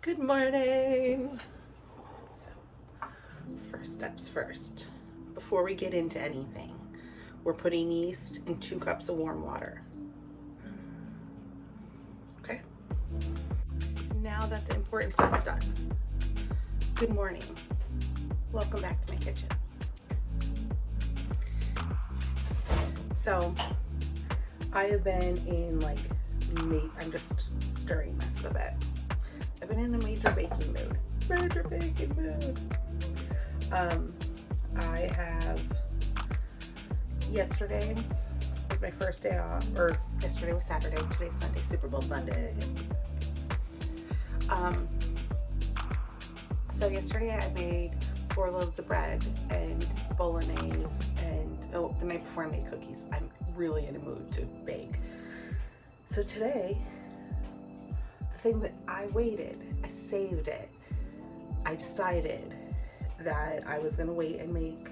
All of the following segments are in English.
Good morning. So, first steps first. Before we get into anything, we're putting yeast in 2 cups of warm water. Okay? Now that the important stuff's done, good morning. Welcome back to my kitchen. So, I have been in I'm just stirring this a bit. I've been in a major baking mood. Yesterday was my first day off, or yesterday was Saturday, today's Sunday, Super Bowl Sunday. So yesterday I made 4 loaves of bread and bolognese, and the night before I made cookies. I'm really in a mood to bake. So today, the thing that I saved it, I decided that I was gonna wait and make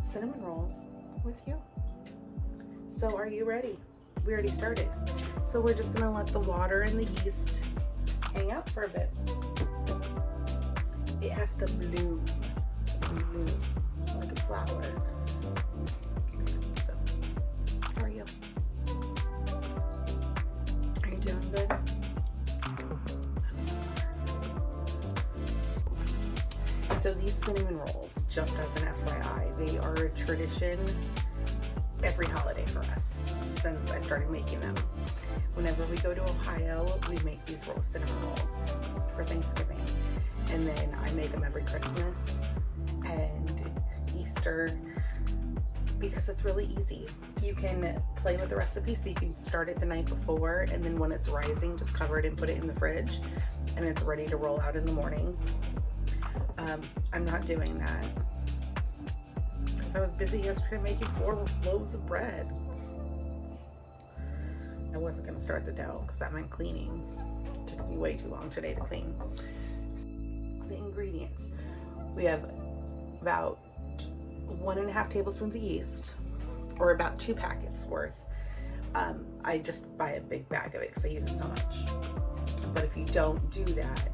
cinnamon rolls with you. So are you ready? We already started. So we're just gonna let the water and the yeast hang out for a bit. It has to bloom like a flower. So, how are you? Are you doing good? So these cinnamon rolls, just as an FYI, they are a tradition every holiday for us since I started making them. Whenever we go to Ohio, we make these cinnamon rolls for Thanksgiving. And then I make them every Christmas and Easter because it's really easy. You can play with the recipe, so you can start it the night before, and then when it's rising, just cover it and put it in the fridge, and it's ready to roll out in the morning. I'm not doing that because I was busy yesterday making 4 loaves of bread. I wasn't going to start the dough because that meant cleaning. It took me way too long today to clean. The ingredients. We have about 1.5 tablespoons of yeast, or about 2 packets worth. I just buy a big bag of it because I use it so much. But if you don't do that,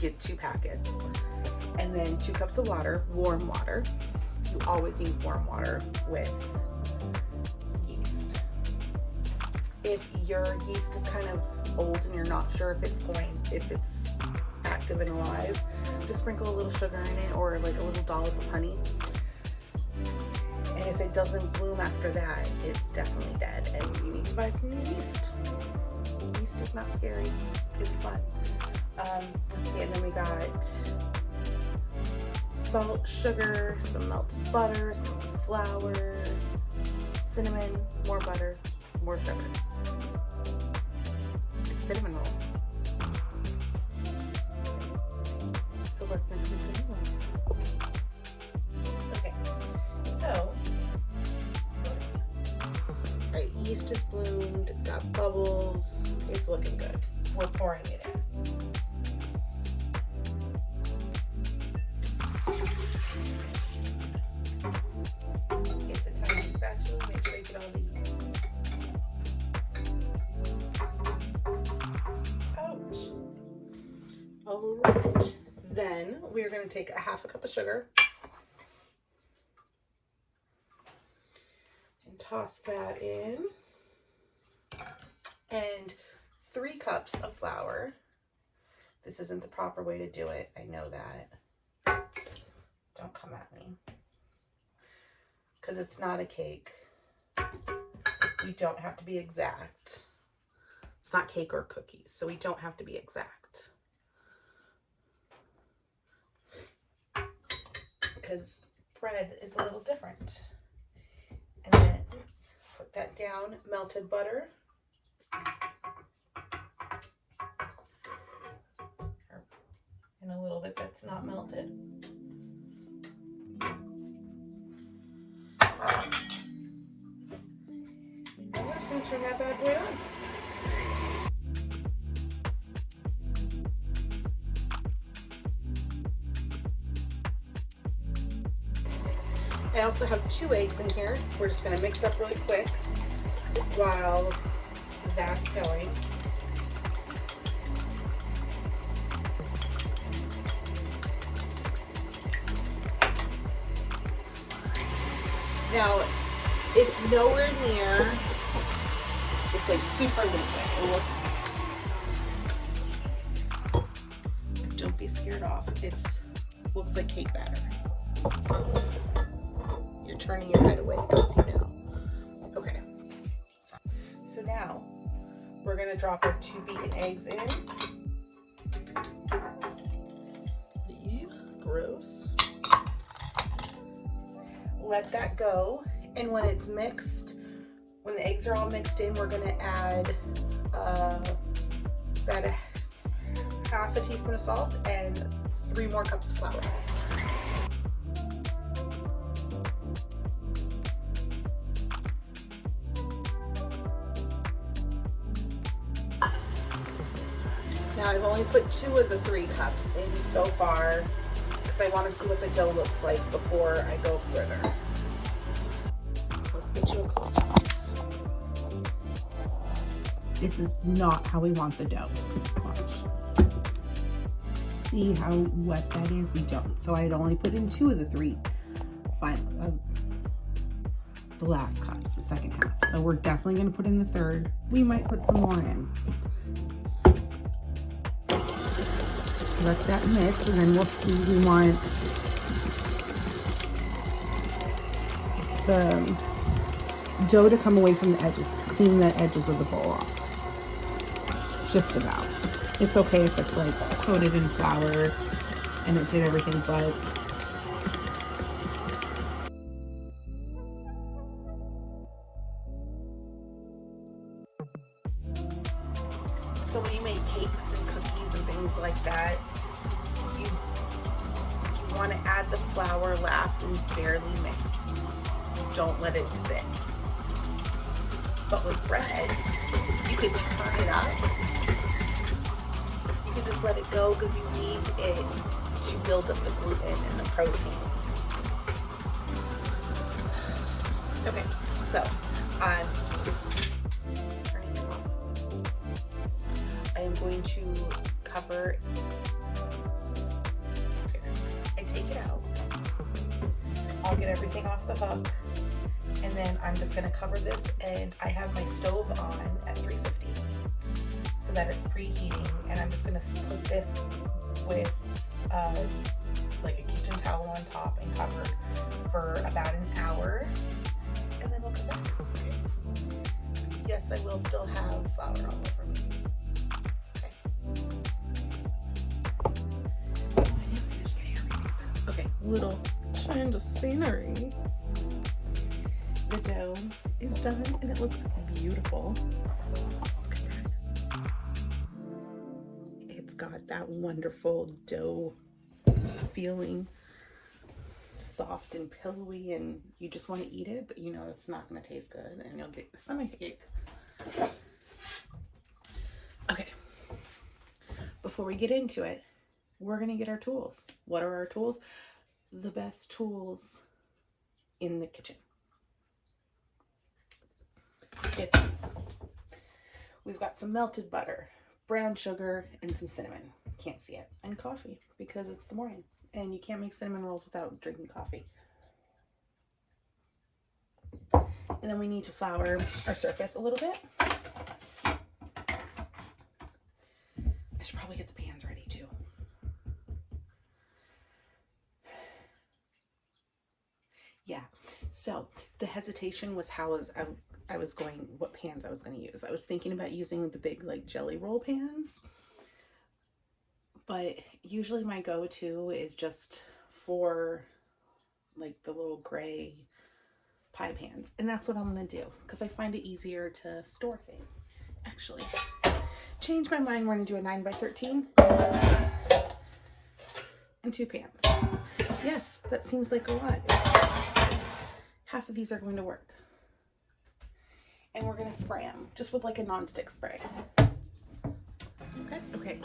get 2 packets. And then 2 cups of water, warm water. You always need warm water with yeast. If your yeast is kind of old and you're not sure if it's active and alive, just sprinkle a little sugar in it, or like a little dollop of honey. And if it doesn't bloom after that, it's definitely dead and you need to buy some new yeast. Yeast is not scary, it's fun. Let's see, and then we got salt, sugar, some melted butter, some flour, cinnamon, more butter, more sugar. It's cinnamon rolls. So let's make some cinnamon rolls. Okay, so, right, yeast is bloomed, it's got bubbles, it's looking good. We're pouring it in. Get the tiny spatula, make sure you get all the yeast. Ouch. All right. Then we're going to take 1/2 cup of sugar and toss that in. And 3 cups of flour. This isn't the proper way to do it. I know that. Don't come at me. Because it's not a cake. You don't have to be exact. It's not cake or cookies, so we don't have to be exact. Because bread is a little different. And then, oops, put that down. Melted butter. And a little bit that's not melted. And we're just going to turn that bad boy on. I also have 2 eggs in here. We're just going to mix up really quick while that's going. Now, it's nowhere near, it's like super liquid. It looks, don't be scared off. Looks like cake batter. You're turning your head away because you know. Okay. So now we're gonna drop our 2 beaten eggs in. Ew, gross. Let that go, and when it's mixed, when the eggs are all mixed in, we're gonna add about a half a teaspoon of salt and 3 more cups of flour. Now I've only put 2 of the 3 cups in so far because I want to see what the dough looks like before I go further. Let's get you a closer look. This is not how we want the dough. Watch. See how wet that is? We don't. So I'd only put in 2 of the 3 the last cups, the second half. So we're definitely going to put in the 3rd. We might put some more in. Let that mix, and then we'll see. We want the dough to come away from the edges, to clean the edges of the bowl off. Just about. It's okay if it's like coated in flour and it did everything, but so when you make cakes and cookies and things like that, you want to add the flour last and barely mix. Don't let it sit. But with bread, you could turn it up. You could just let it go because you need it to build up the gluten and the proteins. Okay, so I'm turning it off. I am going to cover. I take it out. I'll get everything off the hook, and then I'm just going to cover this, and I have my stove on at 350 so that it's preheating, and I'm just going to put this with like a kitchen towel on top and cover for about an hour, and then we'll come back. Okay. Yes, I will still have flour all over me. Okay, little change of scenery. The dough is done and it looks beautiful. It's got that wonderful dough feeling, soft and pillowy, and you just want to eat it, but you know it's not going to taste good and you'll get a stomachache. Okay, before we get into it, we're going to get our tools. What are our tools? The best tools in the kitchen. Get these. We've got some melted butter, brown sugar, and some cinnamon. Can't see it. And coffee, because it's the morning. And you can't make cinnamon rolls without drinking coffee. And then we need to flour our surface a little bit. I should probably get the pans ready too. Yeah, so the hesitation was how I was going, what pans I was going to use. I was thinking about using the big like jelly roll pans, but usually my go-to is just for like the little gray pie pans, and that's what I'm going to do because I find it easier to store things. Actually, change my mind. We're going to do a 9x13 and 2 pans. Yes, that seems like a lot. Half of these are going to work. And we're going to spray them just with like a non-stick spray. Okay? Okay.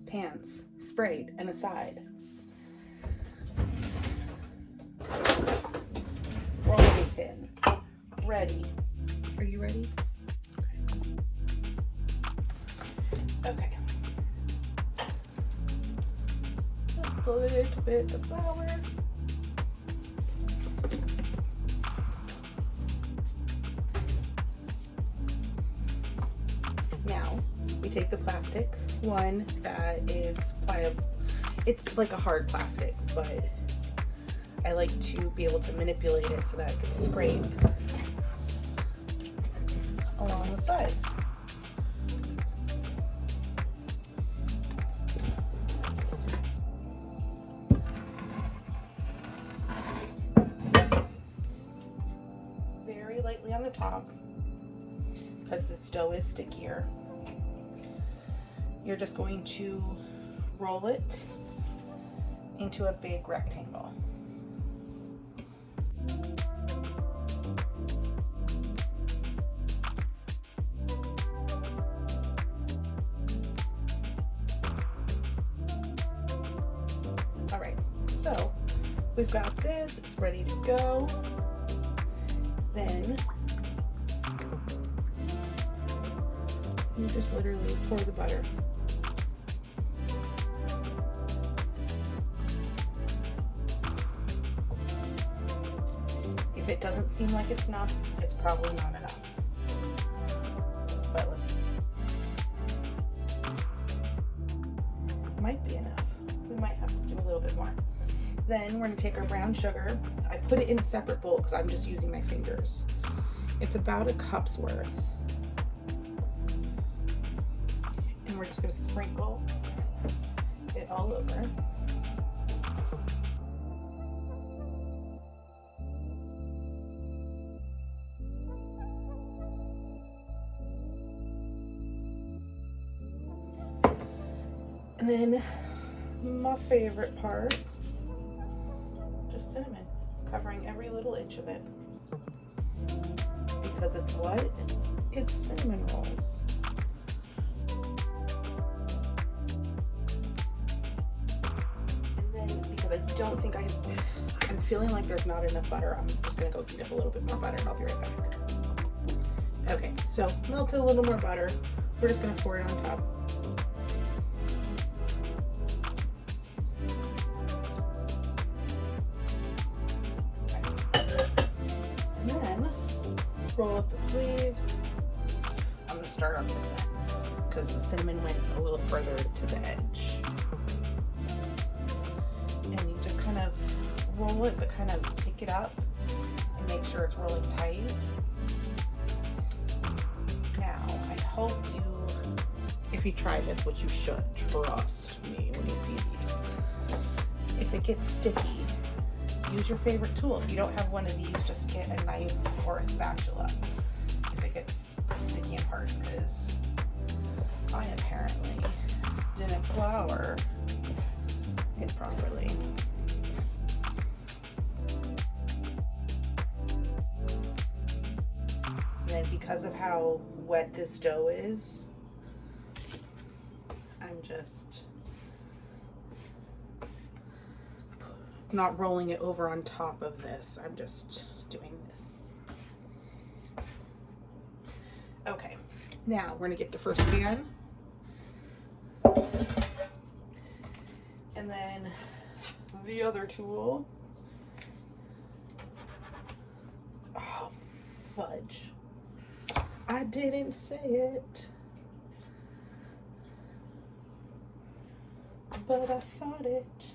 Pans sprayed and aside. Rolling pin. Ready. Are you ready? Okay. Just a little bit of flour. take the plastic one that is pliable. It's like a hard plastic, but I like to be able to manipulate it so that it can scrape along the sides. Very lightly on the top, because this dough is stickier. You're just going to roll it into a big rectangle. All right, so we've got this, it's ready to go. Then you just literally pour the butter. If it doesn't seem like it's enough, it's probably not enough. But it might be enough. We might have to do a little bit more. Then we're gonna take our brown sugar. I put it in a separate bowl because I'm just using my fingers. It's about a cup's worth. And we're just gonna sprinkle it all over. And then my favorite part, just cinnamon, covering every little inch of it. Because it's what? It's cinnamon rolls. And then because I don't think I'm feeling like there's not enough butter, I'm just gonna go heat up a little bit more butter and I'll be right back. Okay, so melted a little more butter. We're just gonna pour it on top. Roll up the sleeves. I'm gonna start on this end because the cinnamon went a little further to the edge. And you just kind of roll it, but kind of pick it up and make sure it's rolling tight. Now, I hope you, if you try this, which you should, trust me when you see these. If it gets sticky, use your favorite tool. If you don't have one of these, just get a knife or a spatula if it gets sticky in parts, because I apparently didn't flour it properly. And then because of how wet this dough is, I'm just not rolling it over on top of this. I'm just doing this. Okay, now we're gonna get the first pan. And then the other tool. Oh, fudge. I didn't say it, but I thought it.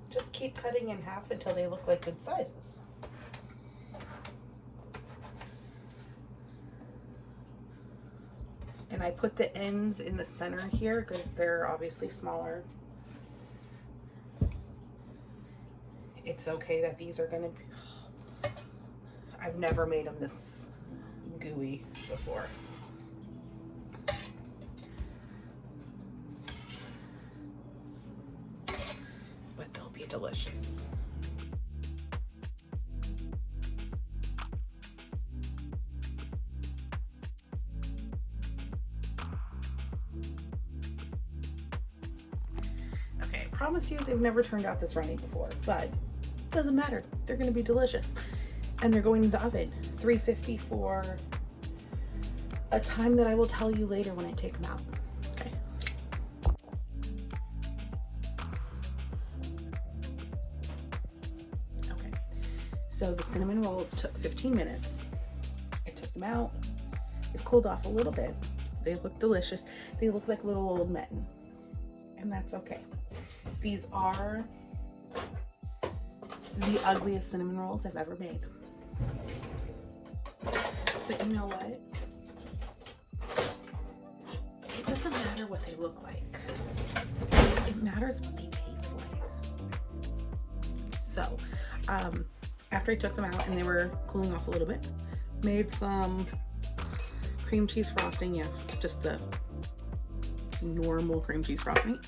Just keep cutting in half until they look like good sizes. And I put the ends in the center here because they're obviously smaller. It's okay that these are gonna be, I've never made them this gooey before. But they'll be delicious. Okay, I promise you they've never turned out this runny before, but doesn't matter. They're gonna be delicious. And they're going to the oven, 350 for a time that I will tell you later when I take them out. Okay. Okay. So the cinnamon rolls took 15 minutes. I took them out. They've cooled off a little bit. They look delicious. They look like little old men, and that's okay. These are the ugliest cinnamon rolls I've ever made. But you know what? It doesn't matter what they look like. It matters what they taste like. So, after I took them out and they were cooling off a little bit, made some cream cheese frosting. Yeah, just the normal cream cheese frosting.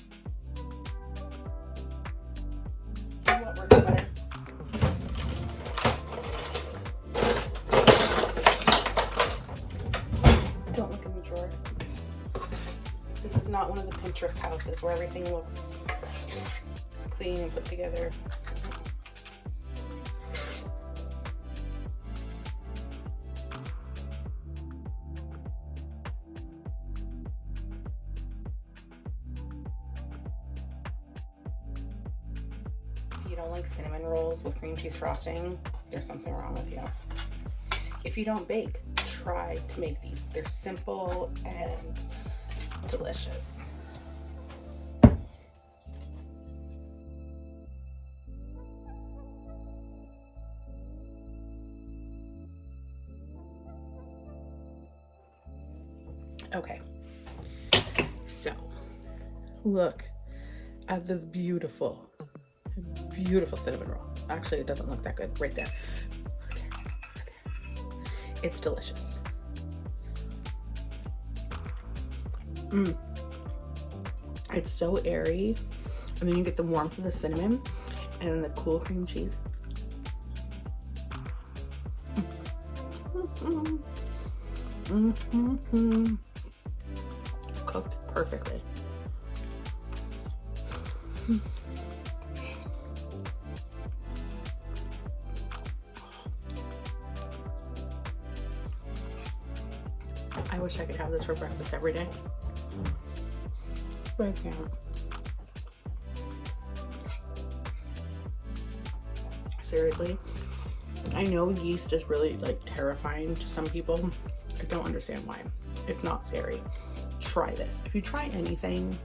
What works better? Don't look in the drawer. This is not one of the Pinterest houses where everything looks clean and put together. If you don't like cinnamon rolls with cream cheese frosting, there's something wrong with you. If you don't bake, try to make these. They're simple and delicious. Okay, so look at this beautiful cinnamon roll. Actually, it doesn't look that good right there. It's delicious. It's so airy, and then you get the warmth of the cinnamon and then the cool cream cheese. Cooked perfectly. I wish I could have this for breakfast every day, but I can't. Seriously, I know yeast is really like terrifying to some people. I don't understand why. It's not scary. Try this. If you try anything,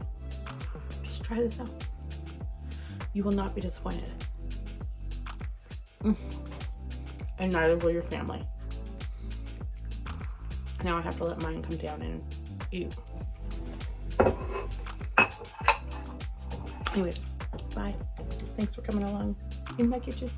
just try this out. You will not be disappointed. And neither will your family. Now I have to let mine come down and eat. Anyways, bye. Thanks for coming along in my kitchen.